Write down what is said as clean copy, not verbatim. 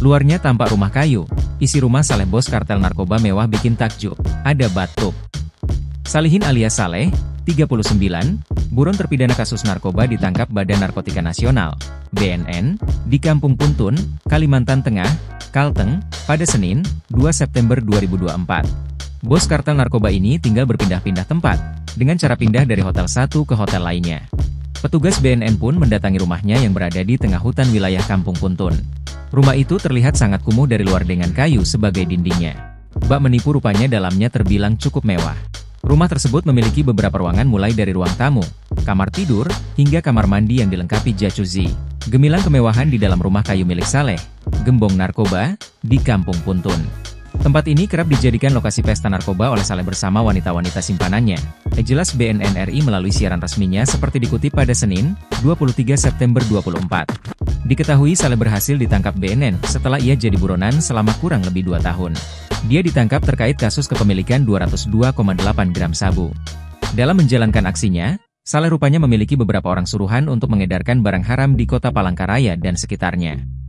Luarnya tampak rumah kayu. Isi rumah Saleh, bos kartel narkoba mewah, bikin takjub. Ada bathtub. Salihin alias Saleh, 39, buron terpidana kasus narkoba ditangkap Badan Narkotika Nasional, BNN, di Kampung Puntun, Kalimantan Tengah, Kalteng, pada Senin, 2 September 2024. Bos kartel narkoba ini tinggal berpindah-pindah tempat, dengan cara pindah dari hotel satu ke hotel lainnya. Petugas BNN pun mendatangi rumahnya yang berada di tengah hutan wilayah Kampung Puntun. Rumah itu terlihat sangat kumuh dari luar dengan kayu sebagai dindingnya. Bak menipu, rupanya dalamnya terbilang cukup mewah. Rumah tersebut memiliki beberapa ruangan mulai dari ruang tamu, kamar tidur, hingga kamar mandi yang dilengkapi jacuzzi. Gemilang kemewahan di dalam rumah kayu milik Saleh, gembong narkoba, di Kampung Puntun. Tempat ini kerap dijadikan lokasi pesta narkoba oleh Saleh bersama wanita-wanita simpanannya. Jelas BNN RI melalui siaran resminya seperti dikutip pada Senin, 23 September 2024. Diketahui Saleh berhasil ditangkap BNN setelah ia jadi buronan selama kurang lebih 2 tahun. Dia ditangkap terkait kasus kepemilikan 202,8 gram sabu. Dalam menjalankan aksinya, Saleh rupanya memiliki beberapa orang suruhan untuk mengedarkan barang haram di kota Palangkaraya dan sekitarnya.